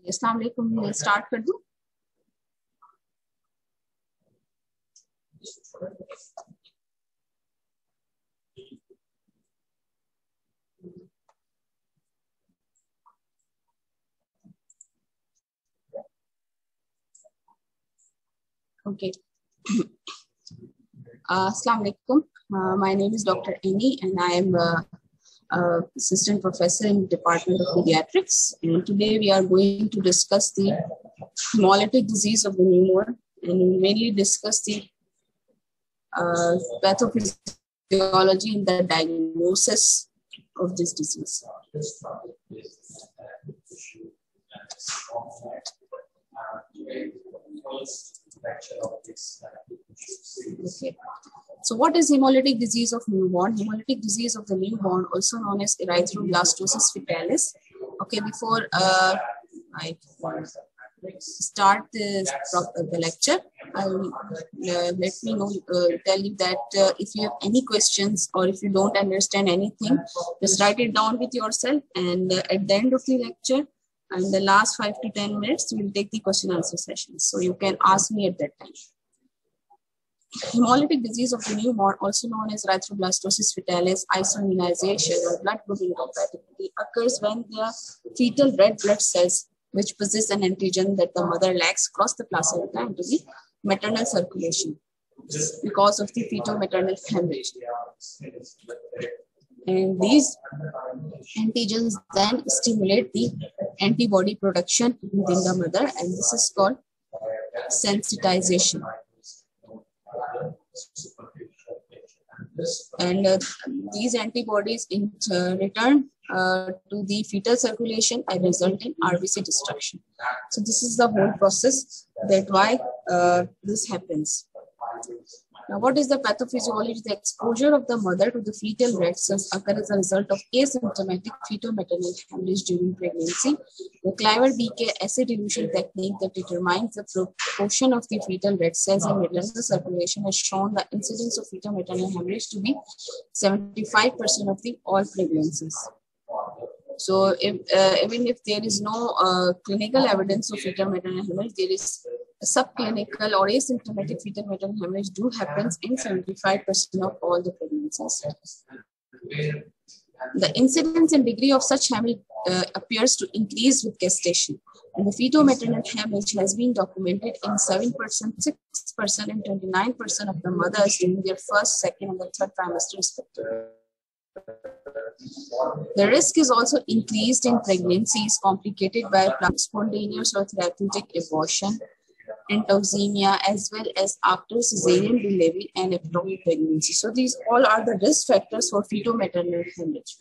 अस्सलाम वालेकुम, मैं स्टार्ट कर दूं? Okay. Assalamu alaikum. My name is Dr. Amy and I am assistant professor in the Department of Pediatrics. And today we are going to discuss the hemolytic disease of the newborn and mainly discuss the pathophysiology and the diagnosis of this disease. Okay. So what is hemolytic disease of newborn? Hemolytic disease of the newborn, also known as erythroblastosis fetalis. Okay, before I start the lecture, let me know, tell you that if you have any questions or if you don't understand anything, just write it down with yourself, and at the end of the lecture, in the last 5 to 10 minutes, we will take the question answer sessions. So you can ask me at that time. Hemolytic disease of the newborn, also known as erythroblastosis fetalis, isoimmunization or blood group incompatibility, occurs when the fetal red blood cells, which possess an antigen that the mother lacks, cross the placenta into the maternal circulation because of the fetal-maternal hemorrhage. And these antigens then stimulate the antibody production within the mother, and this is called sensitization. And these antibodies in return to the fetal circulation and result in RBC destruction. So this is the whole process that why this happens. Now, what is the pathophysiology? The exposure of the mother to the fetal red cells occurs as a result of asymptomatic fetal-maternal hemorrhage during pregnancy. The Cliver-BK acid dilution technique that determines the proportion of the fetal red cells in maternal circulation has shown the incidence of fetal-maternal hemorrhage to be 75% of the all pregnancies. So, even if there is no clinical evidence of fetal-maternal hemorrhage, there is subclinical or asymptomatic fetal-maternal hemorrhage do happens in 75% of all the pregnancies. The incidence and degree of such hemorrhage appears to increase with gestation, and the fetal-maternal hemorrhage has been documented in 7%, 6%, and 29% of the mothers during their first, second, and the third trimester respectively. The risk is also increased in pregnancies complicated by spontaneous or therapeutic abortion, entoxemia, as well as after cesarean delivery and ectopic pregnancy. So these all are the risk factors for fetal-maternal hemorrhage.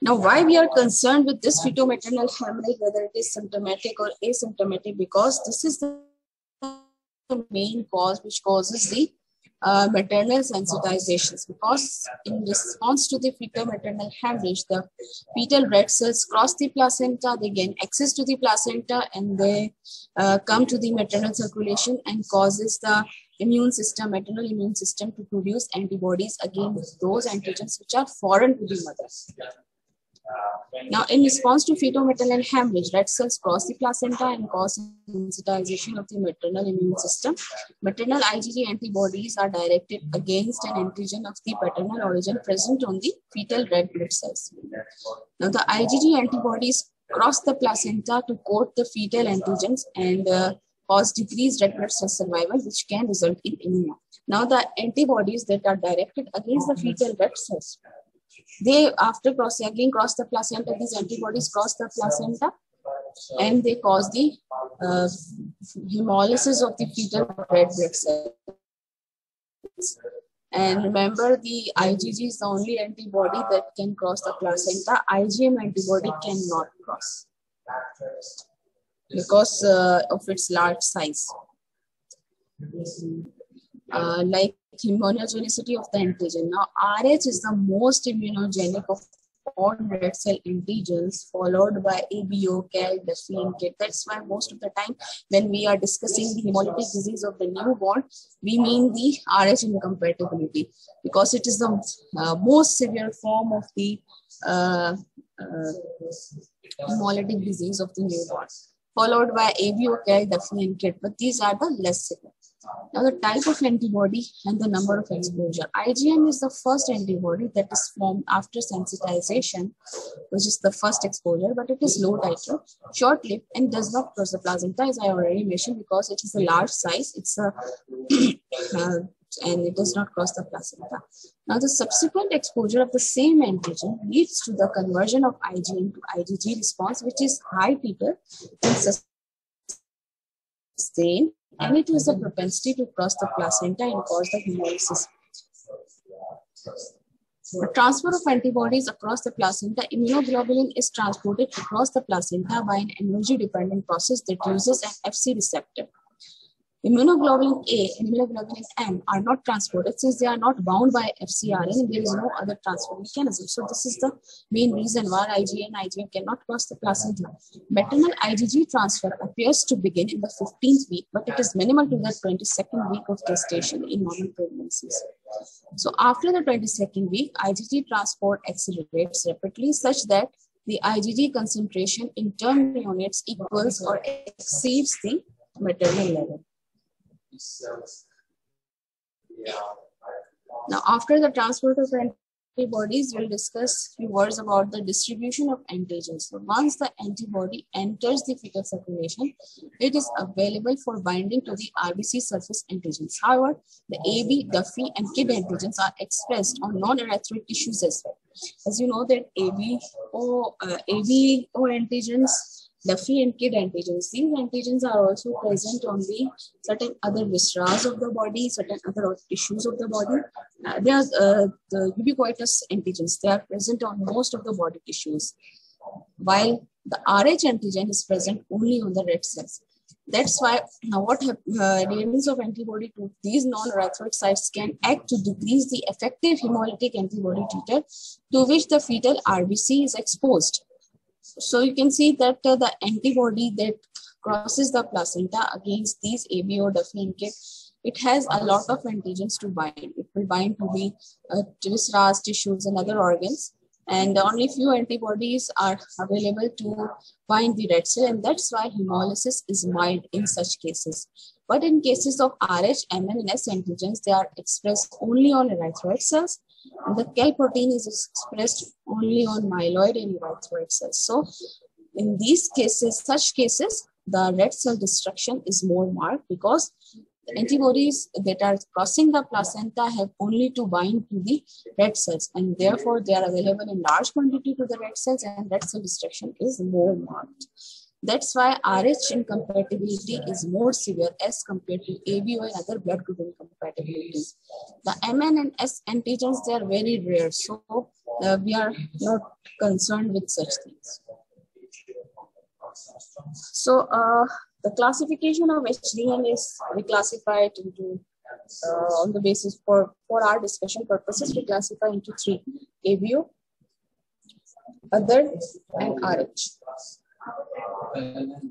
Now, why we are concerned with this fetal-maternal hemorrhage, whether it is symptomatic or asymptomatic, because this is the main cause which causes the maternal sensitizations, because in response to the fetal-maternal hemorrhage, the fetal red cells cross the placenta, they gain access to the placenta, and they come to the maternal circulation and causes the immune system, maternal immune system, to produce antibodies against those antigens which are foreign to the mother. Now, in response to fetal-maternal hemorrhage, red cells cross the placenta and cause sensitization of the maternal immune system. Maternal IgG antibodies are directed against an antigen of the paternal origin present on the fetal red blood cells. Now, the IgG antibodies cross the placenta to coat the fetal antigens and cause decreased red blood cell survival, which can result in anemia. Now, the antibodies that are directed against the fetal red cells, they, after again cross the placenta, these antibodies cross the placenta and they cause the hemolysis of the fetal red blood cells. And remember, the IgG is the only antibody that can cross the placenta. IgM antibody cannot cross because of its large size. Like immunogenicity of the antigen. Now, Rh is the most immunogenic of all red cell antigens, followed by ABO, Cal, Defi, and Kit. That's why most of the time when we are discussing the hemolytic disease of the newborn, we mean the Rh incompatibility, because it is the most severe form of the hemolytic disease of the newborn, followed by ABO, Duffy, and KIT, but these are the less severe. Now, the type of antibody and the number of exposure. IgM is the first antibody that is formed after sensitization, which is the first exposure, but it is low titer, short-lived, and does not cross the placenta, as I already mentioned, because it is a large size. It's a and it does not cross the placenta. Now, the subsequent exposure of the same antigen leads to the conversion of IgM to IgG response, which is high titer and sustained, and it has a propensity to cross the placenta and cause the hemolysis. The transfer of antibodies across the placenta, immunoglobulin is transported across the placenta by an energy-dependent process that uses an Fc receptor. Immunoglobulin A and immunoglobulin M are not transported since they are not bound by FcRn and there is no other transfer mechanism. So this is the main reason why IgA and IgM cannot cross the placenta. Maternal IgG transfer appears to begin in the 15th week, but it is minimal to the 22nd week of gestation in normal pregnancies. So after the 22nd week, IgG transport accelerates rapidly such that the IgG concentration in term neonates equals or exceeds the maternal level. Now, after the transport of antibodies, we'll discuss a few words about the distribution of antigens. So once the antibody enters the fetal circulation, it is available for binding to the RBC surface antigens. However, the AB, Duffy, and KIT antigens are expressed on non-erythroid tissues as well. As you know that ABO antigens, Duffy and KIT antigens. These antigens are also present on the certain other viscera of the body, certain other tissues of the body. They are the ubiquitous antigens. They are present on most of the body tissues, while the Rh antigen is present only on the red cells. That's why now what readings of antibody to these non-erythroid sites can act to decrease the effective hemolytic antibody titer to which the fetal RBC is exposed. So you can see that the antibody that crosses the placenta against these ABO, Duffy, and KIT, it has a lot of antigens to bind. It will bind to the viscera, tissues, and other organs. And only few antibodies are available to bind the red cell, and that's why hemolysis is mild in such cases. But in cases of Rh, Mn, and S antigens, they are expressed only on erythroid cells. And the Kel protein is expressed only on myeloid and erythroid cells. So in these cases, such cases, the red cell destruction is more marked because the antibodies that are crossing the placenta have only to bind to the red cells, and therefore they are available in large quantity to the red cells, and red cell destruction is more marked. That's why Rh incompatibility is more severe as compared to ABO and other blood group incompatibilities. The Mn and S antigens, they are very rare, so we are not concerned with such things. So the classification of HDN is reclassified into, on the basis for our discussion purposes, we classify into three: ABO, other, and Rh.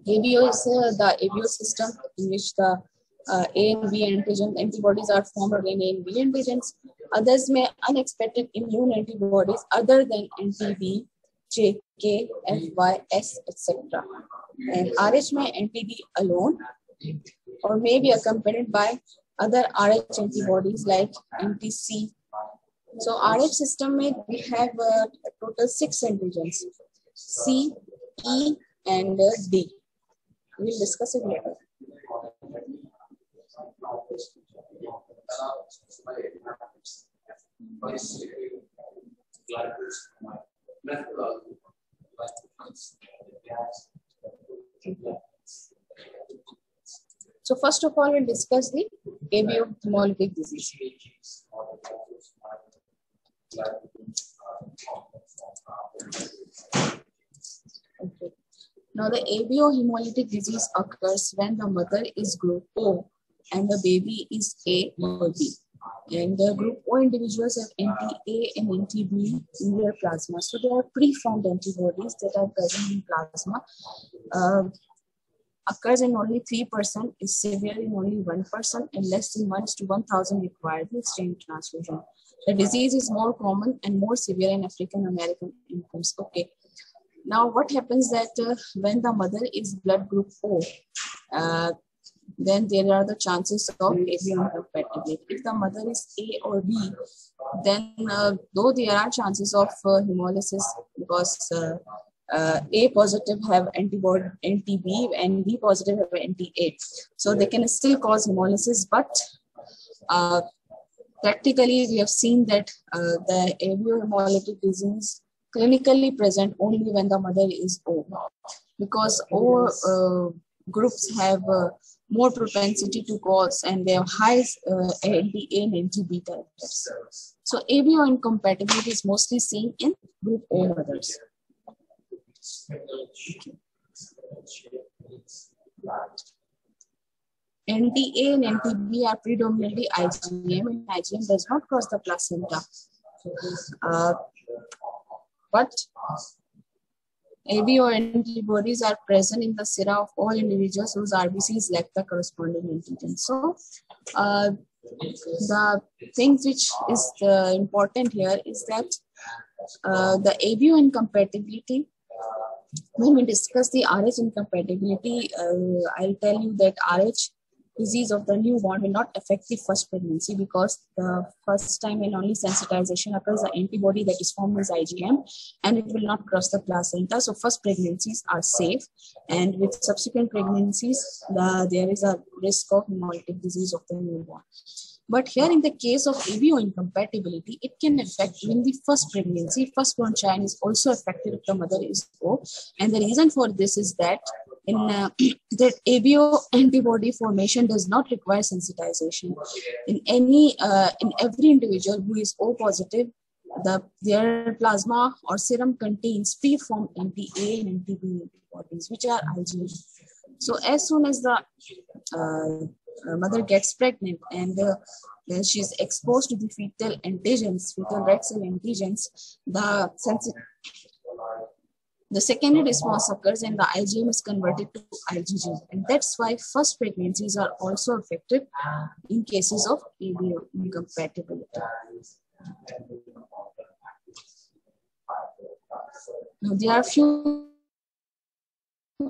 ABO is the ABO system in which the A and B antigen antibodies are formed against A and B antigens. Others may unexpected immune antibodies other than anti-B, J, K, F, Y, S, etc. And Rh may anti-D alone or may be accompanied by other Rh antibodies like anti-C. So Rh system may we have a total 6 antigens: C, E, and D. We will discuss it later. So first of all, we'll discuss the ABO hemolytic disease. Okay. Now, the ABO hemolytic disease occurs when the mother is group O and the baby is A or B. And the group O individuals have anti-A and anti-B in their plasma. So there are preformed antibodies that are present in plasma. Occurs in only 3%, is severe in only 1%, and less than 1 to 1,000 required the exchange transfusion. The disease is more common and more severe in African American incomes. Okay. Now, what happens that when the mother is blood group O, then there are the chances of ABO incompatibility. If the mother is A or B, then though there are chances of hemolysis because A positive have antibody anti-B and B positive have anti-A, so they can still cause hemolysis. But practically, we have seen that the ABO hemolytic disease clinically present only when the mother is O, because O groups have more propensity to cause, and they have high anti-A and anti-B titers. So ABO incompatibility is mostly seen in group O mothers. Anti-A and anti-B are predominantly IgM, and IgM does not cross the placenta. But ABO antibodies are present in the sera of all individuals whose RBCs lack the corresponding antigen. So, the things which is important here is that the ABO incompatibility, when we discuss the RH incompatibility, I'll tell you that RH disease of the newborn will not affect the first pregnancy, because the first time and only sensitization occurs, the antibody that is formed is IgM, and it will not cross the placenta. So first pregnancies are safe, and with subsequent pregnancies, there is a risk of hemolytic disease of the newborn. But here in the case of ABO incompatibility, it can affect even the first pregnancy. Firstborn child is also affected if the mother is O. And the reason for this is that that ABO antibody formation does not require sensitization. In every individual who is O positive, their plasma or serum contains pre-formed anti-A and anti-B antibodies, which are IgM. So as soon as the mother gets pregnant and then she's exposed to the fetal antigens, fetal red cell antigens, the secondary response occurs and the IgM is converted to IgG. And that's why first pregnancies are also affected in cases of ABO incompatibility. Now, there are few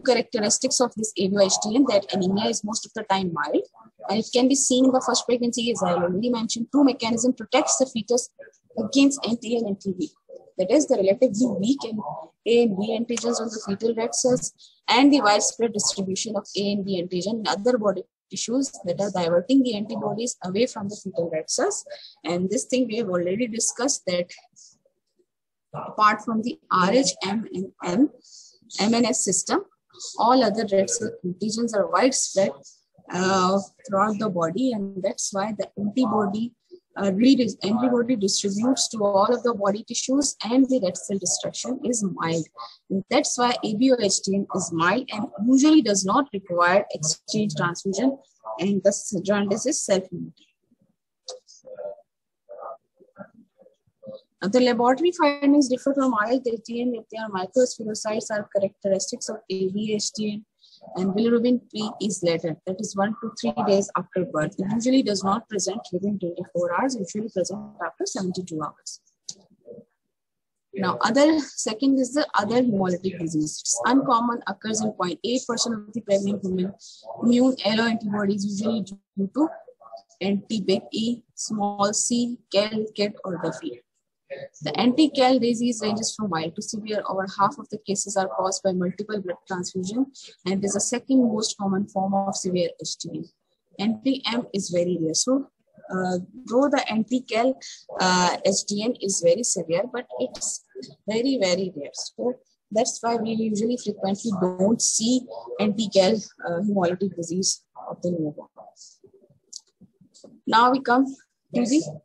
characteristics of this ABO-HDN, that anemia is most of the time mild, and it can be seen in the first pregnancy, as I already mentioned. Two mechanism protects the fetus against anti-A and anti-B. That is the relatively weak A and B antigens on the fetal red cells, and the widespread distribution of A and B antigen in other body tissues that are diverting the antibodies away from the fetal red cells. And this thing we have already discussed, that apart from the RH, M, and MNS system, all other red cell antigens are widespread throughout the body, and that's why the antibody distributes to all of the body tissues, and the red cell destruction is mild. And that's why ABO-HDN is mild and usually does not require exchange transfusion, and the jaundice is self-limiting. The laboratory findings differ from mild HDN if their microspherocytes are characteristics of ABO-HDN, and bilirubin P is later, that is 1 to 3 days after birth. It usually does not present within 24 hours, usually present after 72 hours. Now, second is the other hemolytic disease. It's uncommon, occurs in 0.8% of the pregnant women. Immune alloantibodies usually due to anti-big E, small c, Cal, Kit, or Duffy. The anti-Cal disease ranges from mild to severe. Over half of the cases are caused by multiple blood transfusion, and is the second most common form of severe HDN. Anti-M is very rare. So, though the anti-Cal HDN is very severe, but it's very, very rare. So, that's why we usually frequently don't see anti-Cal hemolytic disease of the newborn. Now we come to the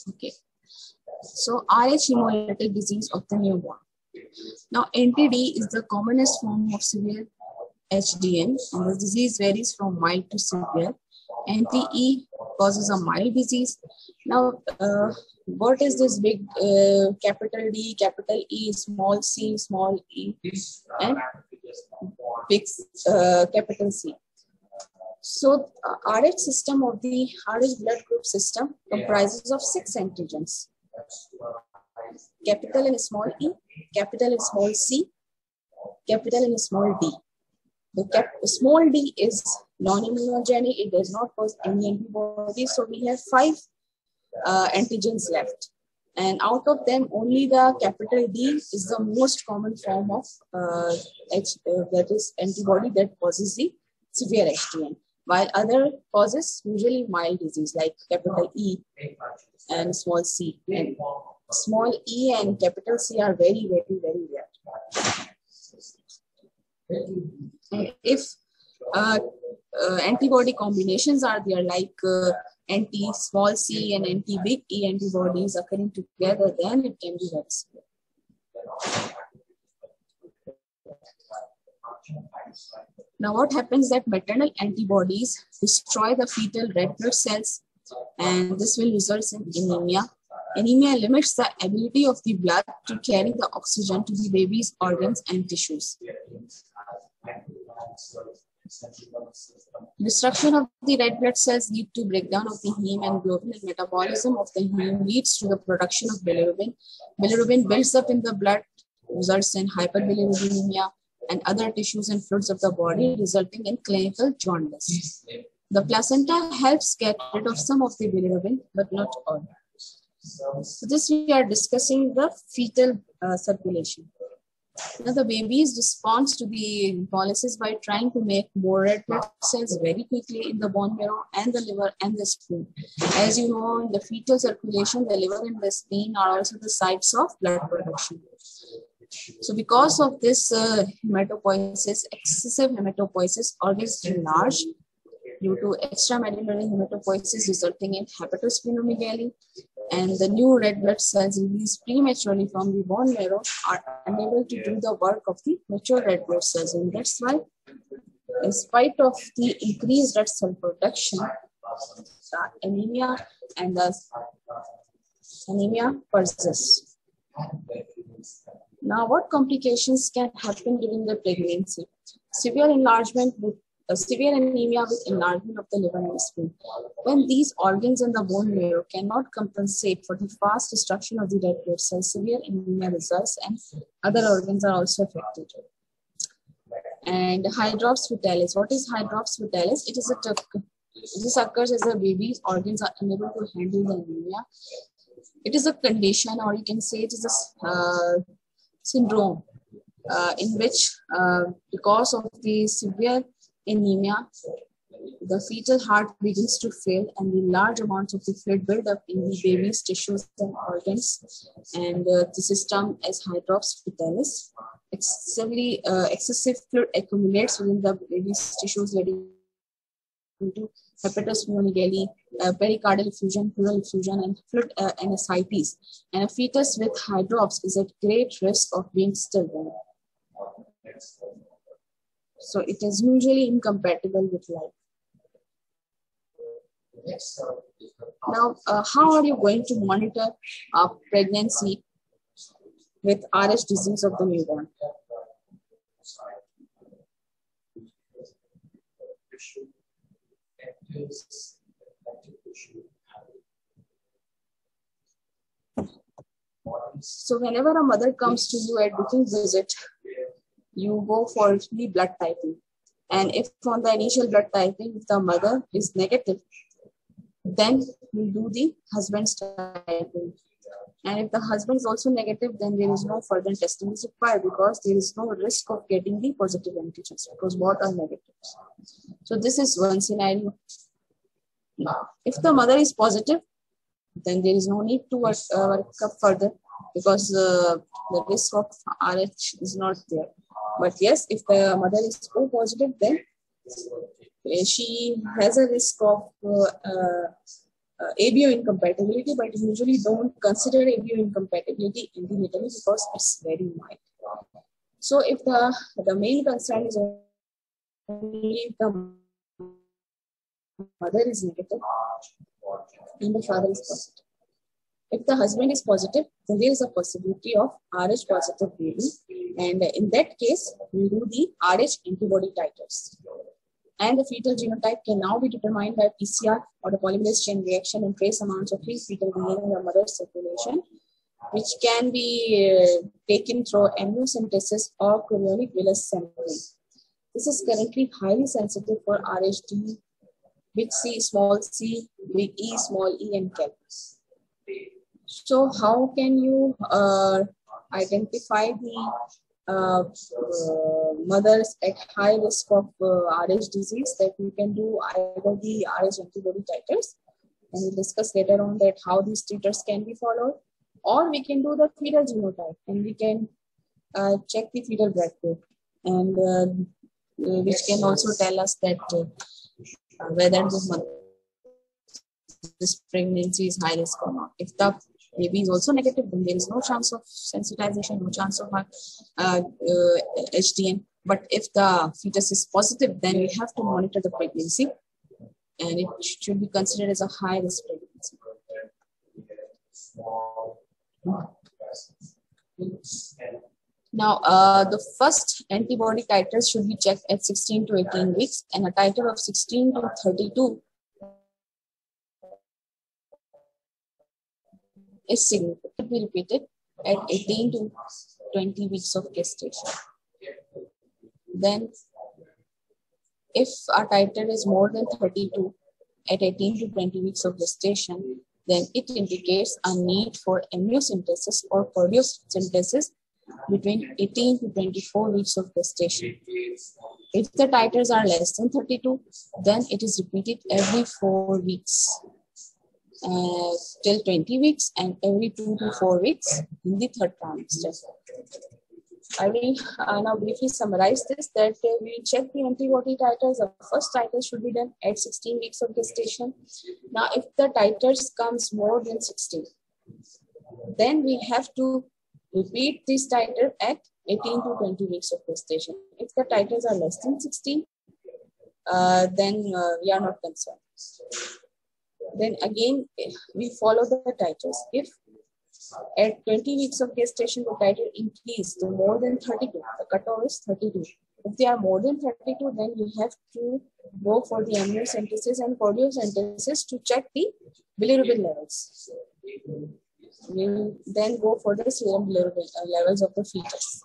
okay. So RH hemolytic disease of the newborn. Now NTD is the commonest form of severe HDN, and the disease varies from mild to severe. Anti-E causes a mild disease. Now, what is this big capital D, capital E, small c, small e, and big capital C? So RH system of the RH blood group system comprises of 6 antigens. Capital and small e, capital and small c, capital and small d. The small d is non-immunogenic, it does not cause any antibodies. So we have 5 antigens left. And out of them, only the capital D is the most common form of that is antibody that causes the severe HTN. While other causes usually mild disease like capital E and small c. And small e and capital C are very, very, very rare. If antibody combinations are there like anti-small c and anti-big E antibodies occurring together, then it can be very severe. Now what happens that maternal antibodies destroy the fetal red blood cells, and this will result in anemia. Anemia limits the ability of the blood to carry the oxygen to the baby's organs and tissues. Destruction of the red blood cells lead to breakdown of the heme and globin, and metabolism of the heme leads to the production of bilirubin. Bilirubin builds up in the blood, results in hyperbilirubinemia and other tissues and fluids of the body, resulting in clinical jaundice. The placenta helps get rid of some of the bilirubin, but not all. So this we are discussing the fetal circulation. Now the baby's response to the hemolysis by trying to make more red blood cells very quickly in the bone marrow and the liver and the spleen. As you know, in the fetal circulation, the liver and the spleen are also the sites of blood production. So because of this hematopoiesis, excessive hematopoiesis, organs enlarge due to extramedullary hematopoiesis resulting in hepatosplenomegaly, and the new red blood cells released prematurely from the bone marrow are unable to do the work of the mature red blood cells. And that's why, in spite of the increased red cell production, the anemia and the anemia persists. Now, what complications can happen during the pregnancy? Severe enlargement with severe anemia with enlargement of the liver and spleen. When these organs in the bone marrow cannot compensate for the fast destruction of the red blood cells, severe anemia results and other organs are also affected. And Hydrox fetalis. What is Hydrox fetalis? This occurs as the baby's organs are unable to handle the anemia. It is a condition, or you can say it is a syndrome in which because of the severe anemia, the fetal heart begins to fail and the large amounts of the fluid build up in the baby's tissues and organs, and the system as Hydrox fetalis. Excessive fluid accumulates within the baby's tissues, leading to hepatosplenomegaly, pericardial effusion, pleural effusion, and fluid and ascites. And a fetus with Hydrox is at great risk of being stillborn. So it is usually incompatible with life. Now, how are you going to monitor pregnancy with RH disease of the newborn? So whenever a mother comes to you at booking visit, you go for the blood typing. And if on the initial blood typing, if the mother is negative, then we do the husband's typing. And if the husband is also negative, then there is no further testing is required, because there is no risk of getting the positive antigens, because both are negatives. So this is one scenario. If the mother is positive, then there is no need to work up further, because the risk of RH is not there. But yes, if the mother is O-positive, then she has a risk of ABO incompatibility, but usually don't consider ABO incompatibility independently because it's very mild. So if the main concern is only if the mother is negative and the father is positive. If the husband is positive, then there is a possibility of RH positive baby, and in that case, we do the RH antibody titers. And the fetal genotype can now be determined by PCR or the polymerase chain reaction and trace amounts of free fetal DNA in the mother's circulation, which can be taken through amniocentesis or chorionic villus sampling. This is currently highly sensitive for RHD, big C, big E, small e, and CAP. So how can you identify the mothers at high risk of RH disease? That you can do either the RH antibody titers, and we'll discuss later on that how these titers can be followed, or we can do the fetal genotype, and we can check the fetal blood group, and which can also tell us that whether this pregnancy is high risk or not. If the baby is also negative, then there is no chance of sensitization, no chance of HDN. But if the fetus is positive, then we have to monitor the pregnancy, and it should be considered as a high risk pregnancy. Now, the first antibody titers should be checked at 16 to 18 weeks, and a titer of 16 to 32 is significant. It will be repeated at 18 to 20 weeks of gestation. Then, if our titer is more than 32 at 18 to 20 weeks of gestation, then it indicates a need for amniocentesis or choriosynthesis between 18 to 24 weeks of gestation. If the titers are less than 32, then it is repeated every 4 weeks till 20 weeks and every 2 to 4 weeks in the third trimester. I will now briefly summarize this, that we check the antibody titers. The first titer should be done at 16 weeks of gestation. Now, if the titers comes more than 16, then we have to repeat this titer at 18 to 20 weeks of gestation. If the titers are less than 16, then we are not concerned. Then again, we follow the titers. If at 20 weeks of gestation, the titer increase to more than 32, the cutoff is 32. If they are more than 32, then we have to go for the amniocentesis and choriosynthesis to check the bilirubin levels. We will then go for the serum bilirubin levels of the fetus.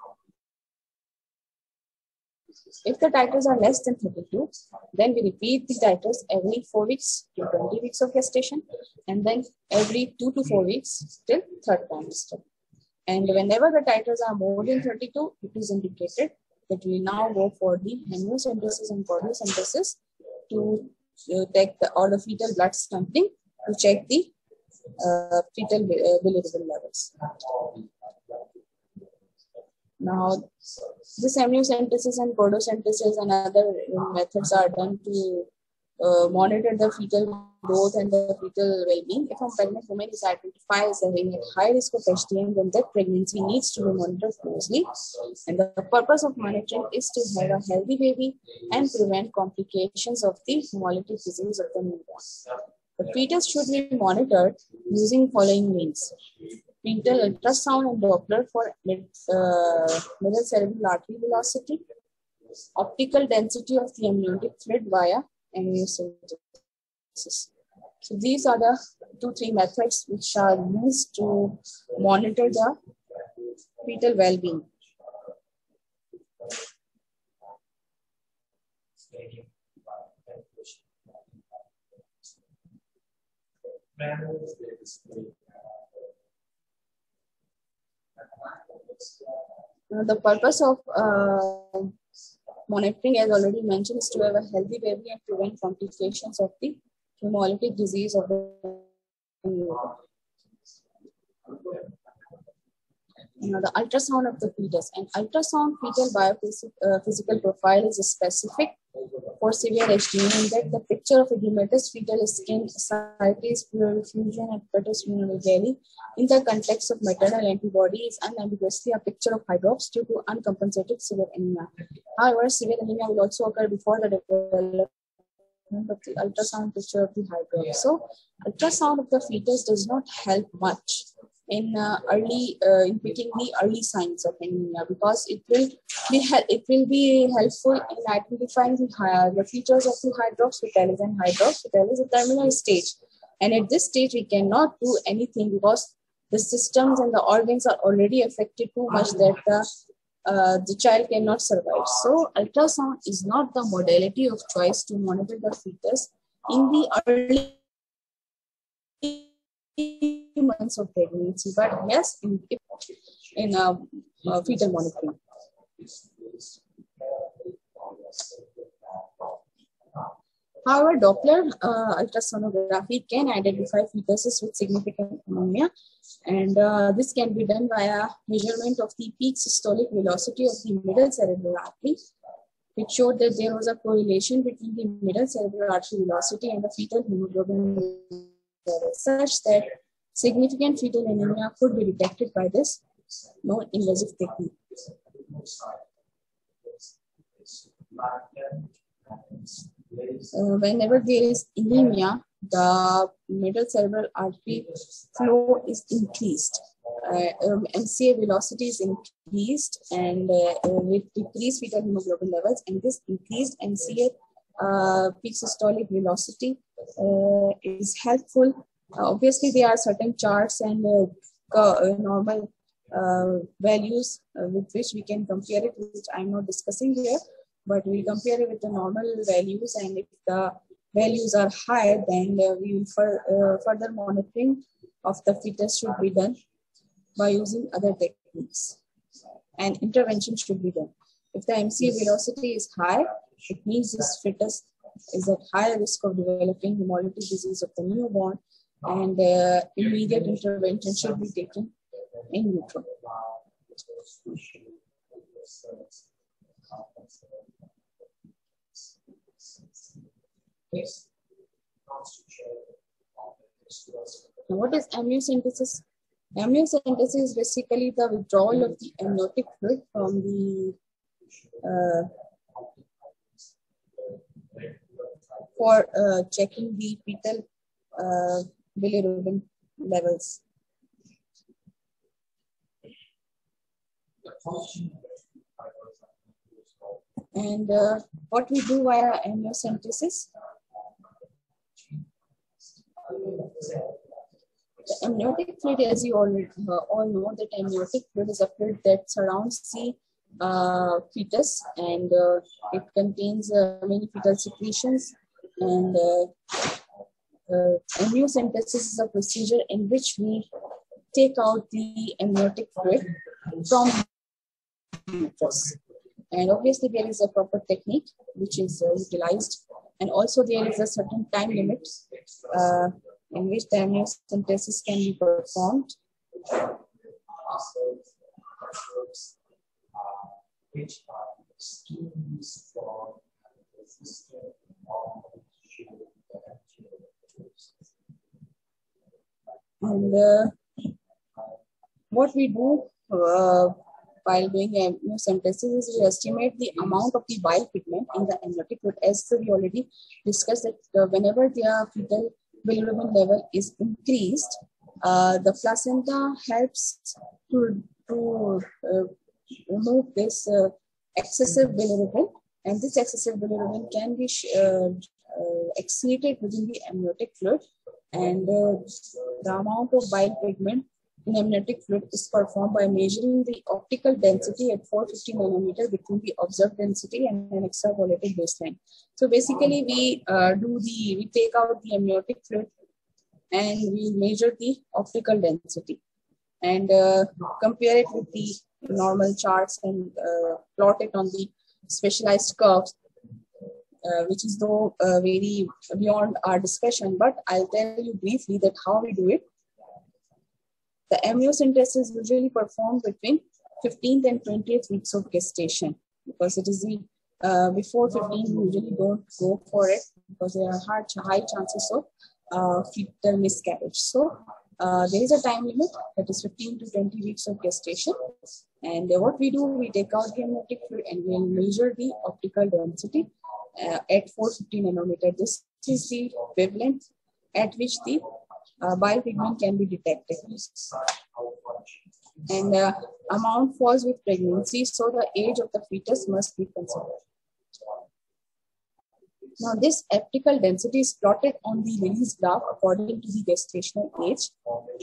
If the titers are less than 32, then we repeat the titers every 4 weeks to 20 weeks of gestation, and then every 2 to 4 weeks till third trimester. And whenever the titers are more than 32, it is indicated that we now go for the amniocentesis and choriosynthesis to take the fetal blood sampling to check the fetal bilirubin levels. Now, this amniocentesis and choriosynthesis and other methods are done to monitor the fetal growth and the fetal well-being. If a pregnant woman is identified as having a high risk of HDN, then that pregnancy needs to be monitored closely. And the purpose of monitoring is to have a healthy baby and prevent complications of the hemolytic disease of the newborn. The fetus should be monitored using following means: fetal ultrasound and Doppler for middle cerebral artery velocity, optical density of the amniotic fluid via amniocentesis. So these are the 2-3 methods which are used to monitor the fetal well-being. The purpose of monitoring, as already mentioned, is to have a healthy baby and prevent complications of the hemolytic disease of the newborn. The ultrasound of the fetus. An ultrasound fetal biophysical profile is specific for severe HDN, in that the picture of edematous fetal skin, ascites, pleural effusion, and fetus belly in the context of maternal antibody is unambiguously a picture of Hydrox due to uncompensated severe anemia. However, severe anemia will also occur before the development of the ultrasound picture of the Hydrox. So, ultrasound of the fetus does not help much in in picking the early signs of anemia, because it will be helpful in identifying the features of the hydrox vitalis, and hydrox vitalis is a terminal stage, and at this stage we cannot do anything because the systems and the organs are already affected too much that the child cannot survive. So ultrasound is not the modality of choice to monitor the fetus in the early months of pregnancy, but yes, in fetal monitoring. However, Doppler ultrasonography can identify fetuses with significant anemia, and this can be done via measurement of the peak systolic velocity of the middle cerebral artery, which showed that there was a correlation between the middle cerebral artery velocity and the fetal hemoglobin level, such that significant fetal anemia could be detected by this non-invasive technique. Whenever there is anemia, the middle cerebral artery flow is increased. MCA velocity is increased, and with decreased fetal hemoglobin levels, and this increased MCA peak systolic velocity is helpful. Obviously, there are certain charts and normal values with which we can compare it, which I'm not discussing here, but we compare it with the normal values, and if the values are high, then we will further monitoring of the fetus should be done by using other techniques, and intervention should be done. If the MCA velocity is high, it means this fetus is at higher risk of developing hemolytic disease of the newborn, and immediate intervention should be taken in utero. Now, what is amniocentesis? Amniocentesis is basically the withdrawal of the amniotic fluid from the for checking the fetal bilirubin levels. And what we do via amniocentesis? The amniotic fluid, as you all know, that amniotic fluid is a fluid that surrounds the fetus, and it contains many fetal secretions. And amniocentesis is a procedure in which we take out the amniotic fluid from the fetus. And obviously, there is a proper technique which is utilized, and also there is a certain time limit in which the amniocentesis can be performed. And what we do while doing amniocentesis is we estimate the amount of the bile pigment in the amniotic fluid. As we already discussed that whenever the fetal bilirubin level is increased, the placenta helps to remove this excessive bilirubin, and this excessive bilirubin can be excreted within the amniotic fluid, and the amount of bile pigment in amniotic fluid is performed by measuring the optical density at 450 nanometer between the observed density and an extrapolated baseline. So basically, we take out the amniotic fluid and we measure the optical density and compare it with the normal charts and plot it on the specialized curves, which is though very beyond our discussion, but I'll tell you briefly that how we do it. The amniocentesis is usually performed between 15th and 20th weeks of gestation, because it is the before 15 we usually don't go for it because there are high chances of fetal miscarriage. So there is a time limit that is 15 to 20 weeks of gestation, and what we do, we take out the amniotic fluid and we'll measure the optical density at 450 nanometer. This is the wavelength at which the bile pigment can be detected. And amount falls with pregnancy, so the age of the fetus must be considered. Now, this optical density is plotted on the release graph according to the gestational age.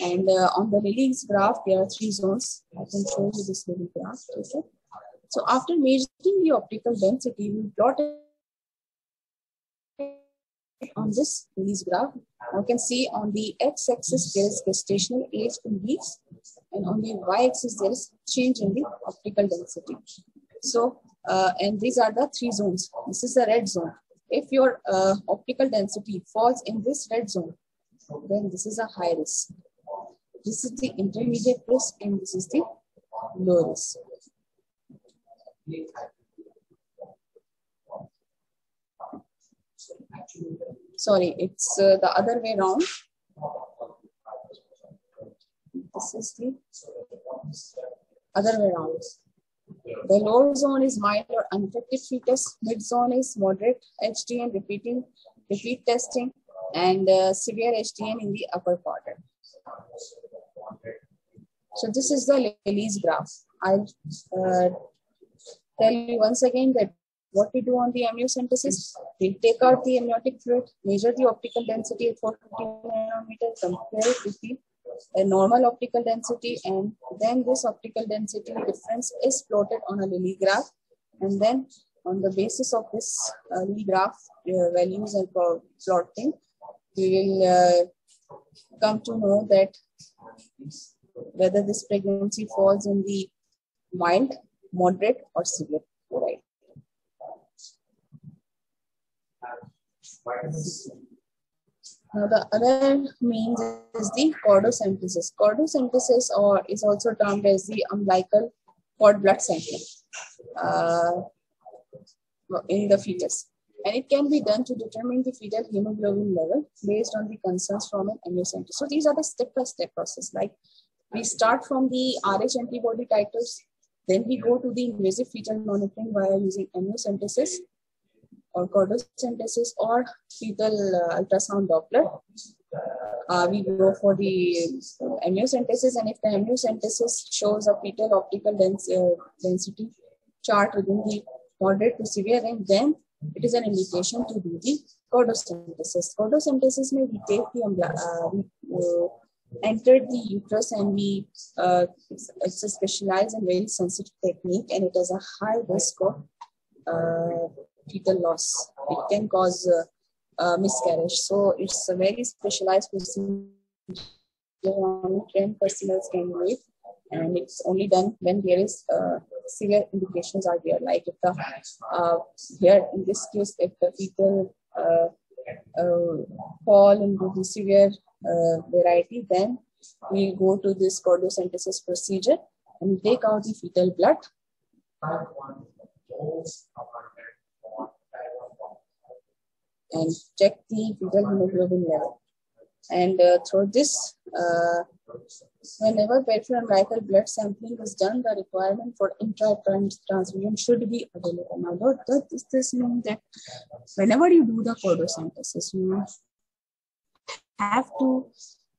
And on the release graph, there are 3 zones. I can show you this little graph. Okay. So after measuring the optical density, we plot it on this release graph. You can see on the x-axis there is gestational age in weeks, and on the y-axis there is change in the optical density. So, and these are the 3 zones. This is the red zone. If your optical density falls in this red zone, then this is a high risk. This is the intermediate risk, and this is the low risk. Sorry, it's the other way around. This is the other way around. The lower zone is mild or unaffected fetus, mid zone is moderate HDN, repeat testing, and severe HDN in the upper quarter. So this is the release graph. I'll tell you once again that what we do on the amniocentesis, we take out the amniotic fluid, measure the optical density at 450 nanometer, compare it with the normal optical density, and then this optical density difference is plotted on a Lilly graph, and then on the basis of this Lilly graph values and plotting, we will come to know that whether this pregnancy falls in the mild, moderate, or severe. Right. Now the other means is the chordocentesis. Chordocentesis is also termed as the umbilical cord blood sampling in the fetus. And it can be done to determine the fetal hemoglobin level based on the concerns from an amniocentesis. So these are the step-by-step process. Like we start from the Rh antibody titers, then we go to the invasive fetal monitoring via using amniocentesis or chordocentesis or fetal ultrasound Doppler. We go for the amniocentesis, and if the amniocentesis shows a fetal optical density chart within the moderate to severe range, then it is an indication to do the chordocentesis. Chordocentesis means we take the enter the uterus, and we it's a specialized and very sensitive technique, and it has a high risk of fetal loss. It can cause miscarriage. So it's a very specialized procedure. Only trained personnel can do it, and it's only done when there is severe indications are there. Like if the here in this case, if the fetal fall into the severe variety, then we go to this chordocentesis procedure and take out the fetal blood. And check the fetal hemoglobin level. And through this, whenever peripheral umbilical blood sampling is done, the requirement for intra-transfusion should be available. Now, what does this mean? That whenever you do the chordocentesis, you have to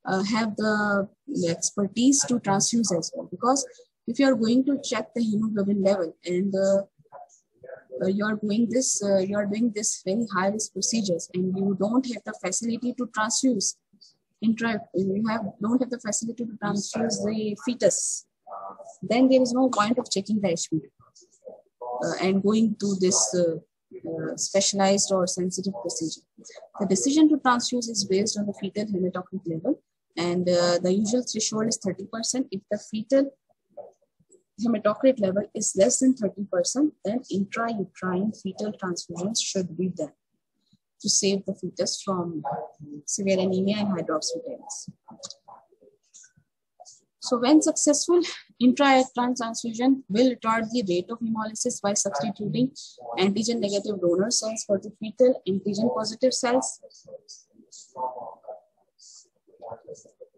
have the expertise to transfuse as well. Because if you are going to check the hemoglobin level and you are doing this very high risk procedures, and you don't have the facility to transfuse don't have the facility to transfuse the fetus, then there is no point of checking the HB and going to this specialized or sensitive procedure. The decision to transfuse is based on the fetal hematocrit level, and the usual threshold is 30%. If the fetal hematocrit level is less than 30%, then intrauterine fetal transfusions should be done to save the fetus from severe anemia and Hydrox fetalis. So when successful, intrauterine transfusion will retard the rate of hemolysis by substituting antigen-negative donor cells for the fetal antigen-positive cells.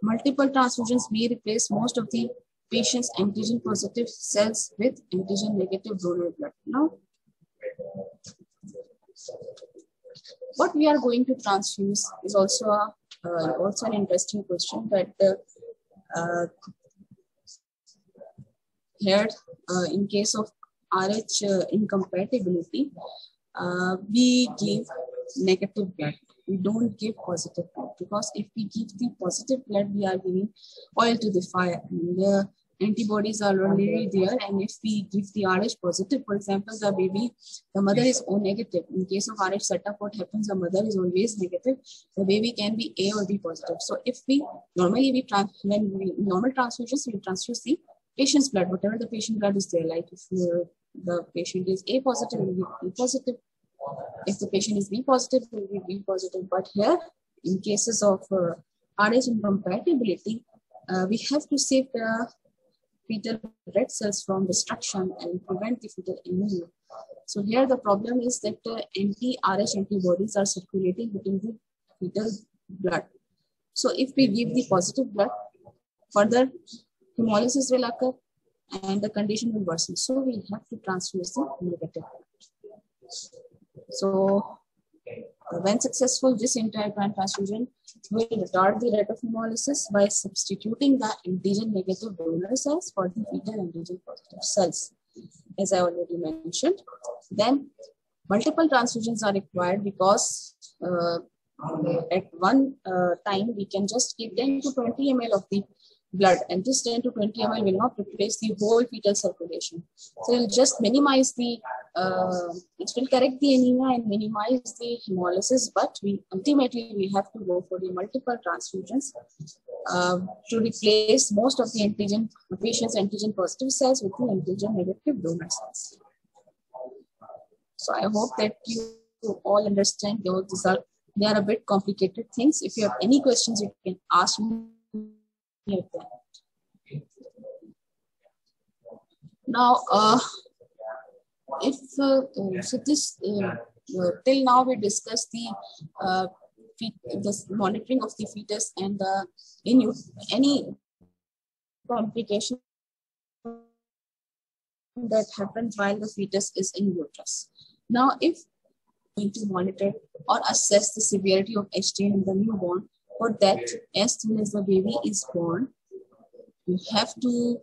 Multiple transfusions may replace most of the patient's antigen-positive cells with antigen-negative donor blood. Now, what we are going to transfuse is also a Also an interesting question that here in case of RH incompatibility, we give negative blood. We don't give positive blood, because if we give the positive blood, we are giving oil to the fire. And the antibodies are already there, and if we give the RH positive, for example, the mother is O negative. In case of RH setup, what happens? The mother is always negative. The baby can be A or B positive. So if we normally normal transfusions, we transfuse the patient's blood, whatever the patient blood is there. Like if the patient is A positive, it will be A positive. If the patient is B positive, it will be B positive. But here, in cases of RH incompatibility, we have to save the fetal red cells from destruction and prevent the fetal anemia. So here the problem is that anti-RH antibodies are circulating within the fetal blood. So if we give the positive blood, further hemolysis will occur and the condition will worsen. So we have to transfuse the negative blood. So when successful, this entire plant transfusion will retard the rate of hemolysis by substituting the antigen negative donor cells for the fetal antigen positive cells, as I already mentioned. Then multiple transfusions are required, because at one time we can just give 10 to 20 ml of the blood, and this 10 to 20 ml will not replace the whole fetal circulation. So it will just minimize the, it will correct the anemia and minimize the hemolysis, but ultimately we have to go for the multiple transfusions to replace most of the patient's antigen positive cells with the antigen negative donor cells. So I hope that you all understand they are a bit complicated things. If you have any questions, you can ask me. Now, till now we discussed the monitoring of the fetus and any complication that happens while the fetus is in uterus. Now, if we need to monitor or assess the severity of HTN in the newborn, for that, as soon as the baby is born, you have to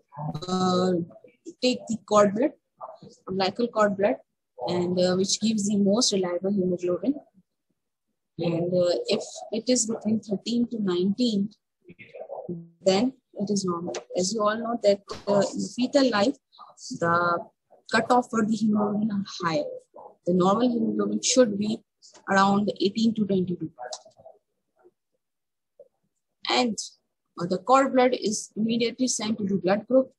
take the cord blood, umbilical cord blood, and which gives the most reliable hemoglobin. And if it is between 13 to 19, then it is normal. As you all know that in fetal life, the cutoff for the hemoglobin are higher. The normal hemoglobin should be around 18 to 22. And the cord blood is immediately sent to the blood group,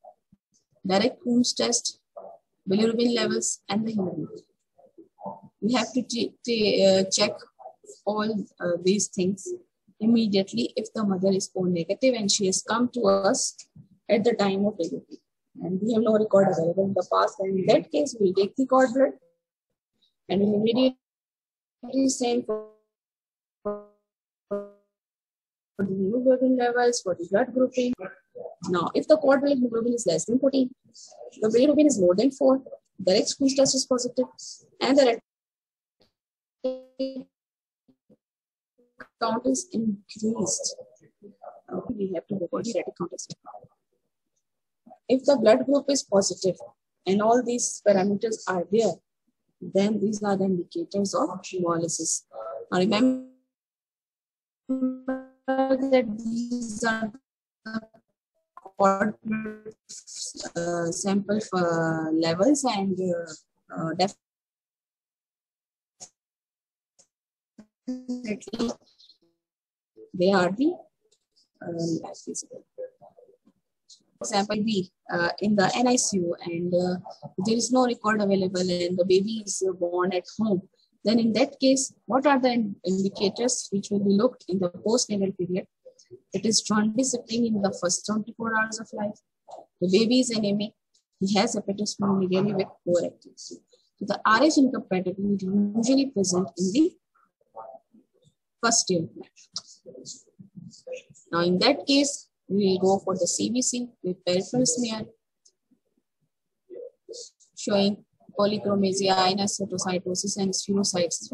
direct Coombs test, bilirubin levels, and the hemoglobin. We have to check all these things immediately if the mother is O negative and she has come to us at the time of delivery. And we have no record available in the past. And in that case, we take the cord blood and we immediately send for the hemoglobin levels, for the blood grouping. Now, if the cord blood hemoglobin is less than 14, the bilirubin is more than 4, the X Coombs test is positive, and the red count is increased. We have to go for the red count test. If the blood group is positive and all these parameters are there, then these are the indicators of hemolysis. Now, remember that these are the cord sample levels, and definitely they are the example B in the NICU, and there is no record available and the baby is born at home. Then in that case, what are the indicators which will be looked in the postnatal period? It is jaundice appearing in the first 24 hours of life. The baby is anemic. He has hepatosplenomegaly with poor activity. So the RH incompatibility usually present in the first year of life. Now in that case, we will go for the CBC with peripheral smear showing polychromasia, inocytosis, and spherocytes.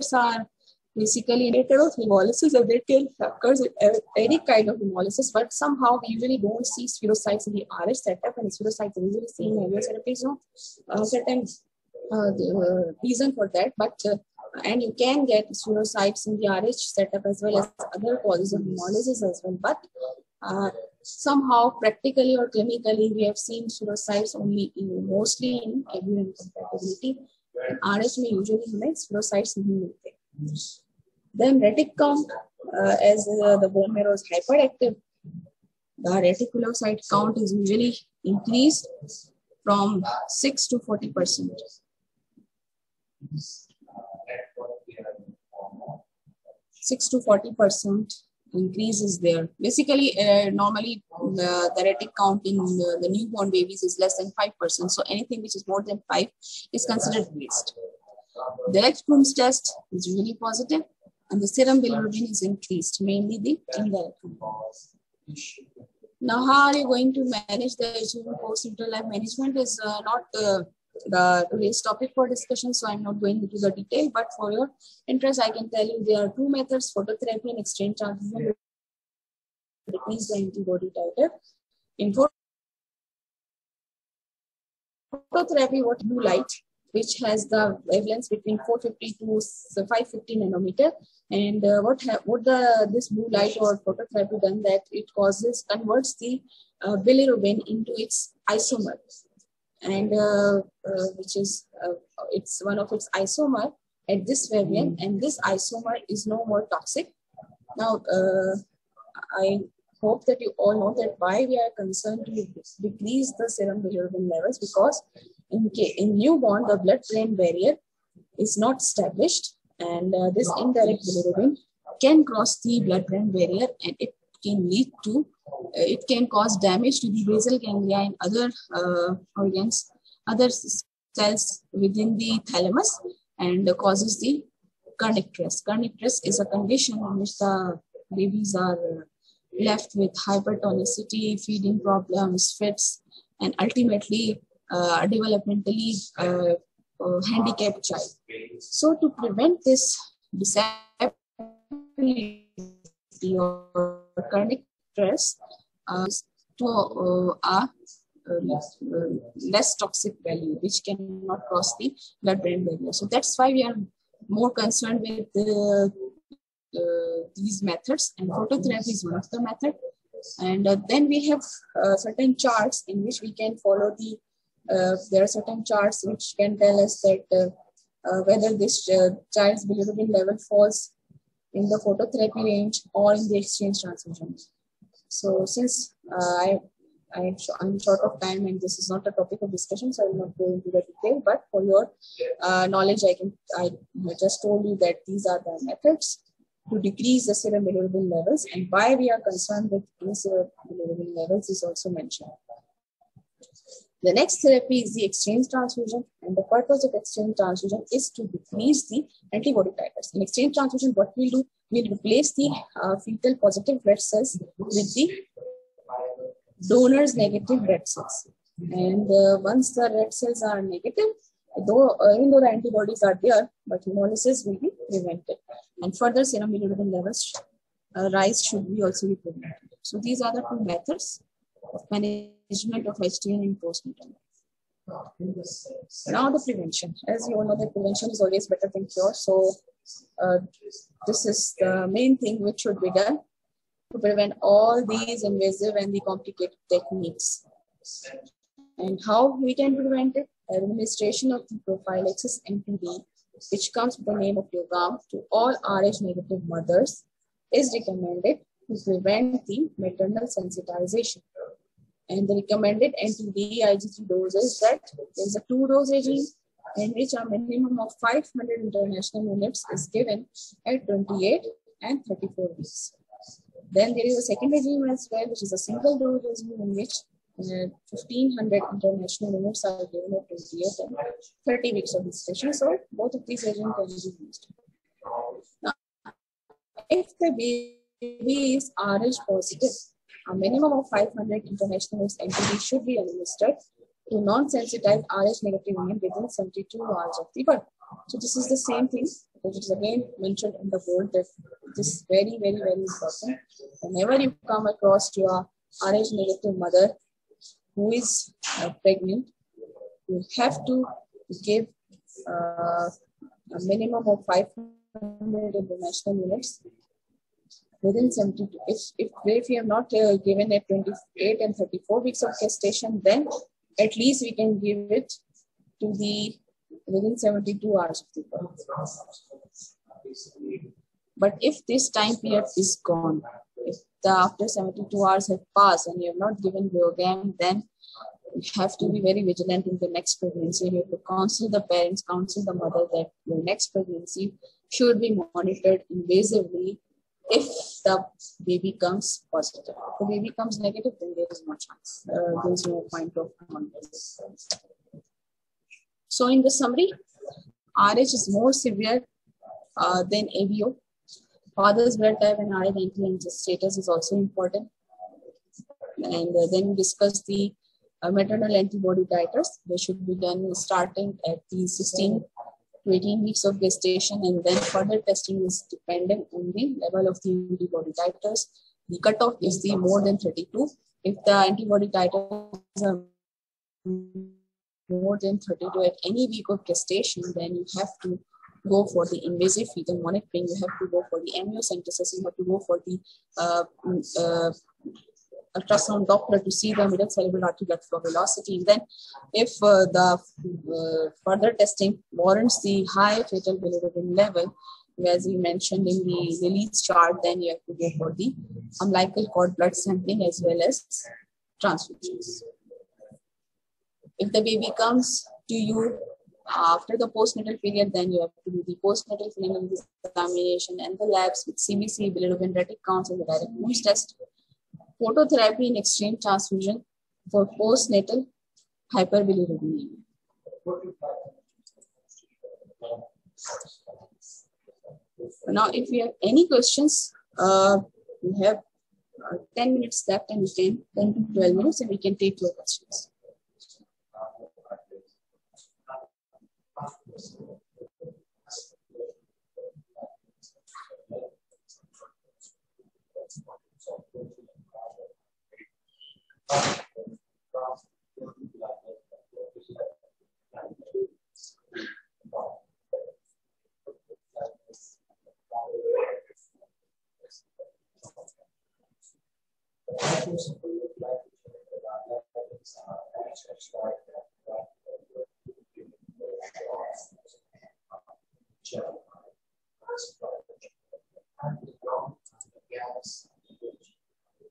platelets are basically indicator of hemolysis, and they can occur in any kind of hemolysis, but somehow we usually don't see spherocytes in the RH setup, and spherocytes are usually seen in heavier therapies. Certain reason for that, but and you can get spherocytes in the RH setup as well as other causes of hemolysis as well, but somehow practically or clinically we have seen spherocytes only mostly in heavy incompatibility. RH may usually make spherocytes in. Then retic count, as the bone marrow is hyperactive, the reticulocyte count is usually increased from 6 to 40%. 6 to 40% increase is there. Basically, normally the retic count in the newborn babies is less than 5%. So anything which is more than 5 is considered waste. The X-Crooms test is really positive, and the serum bilirubin is increased, mainly the indirect components. Now, how are you going to manage the post-natal life management is not today's topic for discussion, so I'm not going into the detail, but for your interest, I can tell you there are two methods, phototherapy and exchange transfusion, to decrease the antibody titer. In phototherapy, what blue light, which has the wavelengths between 450 to 550 nanometer, and this blue light or phototherapy done that it converts the bilirubin into its isomer, and which is it's one of its isomer at this wavelength, and this isomer is no more toxic. Now, I hope that you all know that why we are concerned to decrease the serum bilirubin levels, because in newborn, the blood-brain barrier is not established, and this indirect bilirubin can cross the blood-brain barrier, and it can lead to, it can cause damage to the basal ganglia and other organs, other cells within the thalamus, and causes the kernicterus. Kernicterus is a condition in which the babies are left with hypertonicity, feeding problems, fits, and ultimately developmentally handicapped child. So to prevent this disability or kernicterus to a less toxic value, which cannot cross the blood-brain barrier. So that's why we are more concerned with these methods, and phototherapy is one of the methods. And then we have certain charts in which we can follow the there are certain charts which can tell us that whether this child's bilirubin level falls in the phototherapy range or in the exchange transfusion. So since I'm short of time and this is not a topic of discussion, so I will not go into the detail, but for your knowledge, I just told you that these are the methods to decrease the serum bilirubin levels, and why we are concerned with these bilirubin levels is also mentioned. The next therapy is the exchange transfusion, and the purpose of exchange transfusion is to decrease the antibody titers. In exchange transfusion, what we'll do, we'll replace the fetal positive red cells with the donor's negative red cells. And once the red cells are negative, even though the antibodies are there, but hemolysis will be prevented. And further serum bilirubin levels rise should be also be prevented. So these are the two methods of management of HTN in postnatal. Now the prevention. As you all know, that prevention is always better than cure. So this is the main thing which should be done to prevent all these invasive and the complicated techniques. And how we can prevent it? Administration of the prophylaxis MPD, which comes with the name of Yogam, to all Rh negative mothers, is recommended to prevent the maternal sensitization. And the recommended NTD IgG dose is that there is a 2-dose regime in which a minimum of 500 international units is given at 28 and 34 weeks. Then there is a second regime as well, which is a single dose regime in which 1500 international units are given at 28 and 30 weeks of gestation. So both of these regimes can be used. Now, if the baby is Rh positive, a minimum of 500 international units NTD should be administered to non-sensitized Rh negative women within 72 hours of the birth. So this is the same thing, which is again mentioned in the board that this is very, very, very important. Whenever you come across to a Rh negative mother who is pregnant, you have to give a minimum of 500 international units within 72. If you have not given at 28 and 34 weeks of gestation, then at least we can give it to the within 72 hours of the birth. But if this time period is gone, if after 72 hours have passed and you have not given Biogam, then you have to be very vigilant in the next pregnancy. You have to counsel the parents, counsel the mother that your next pregnancy should be monitored invasively if the baby comes positive. If the baby comes negative, then there is no chance. There is no point of monitoring. So in the summary, RH is more severe than ABO. Father's blood type and RH status is also important. And then we discuss the maternal antibody titers. They should be done starting at the 16 to 18 weeks of gestation, and then further testing is dependent on the level of the antibody titers. The cutoff is the more than 32. If the antibody titers are more than 32 at any week of gestation, then you have to go for the invasive fetal monitoring. You have to go for the amniocentesis. You have to go for the ultrasound Doppler to see the middle cerebral artery blood flow velocity. And then if the further testing warrants the high fetal bilirubin level, as we mentioned in the release chart, then you have to go for the umbilical cord blood sampling as well as transfusions. If the baby comes to you after the postnatal period, then you have to do the postnatal phenomenon examination and the labs with CBC, bilirubin retic counts, and the direct Moore's test. Phototherapy and exchange transfusion for postnatal hyperbilirubinemia. Now, if we have any questions, we have 10 minutes left and 10 to 12 minutes, and we can take your questions.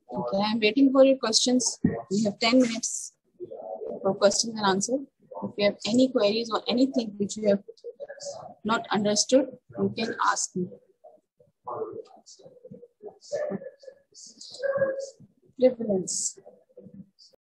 Okay, I'm waiting for your questions. We have 10 minutes for questions and answers. If you have any queries or anything which you have not understood, you can ask me. Prevalence.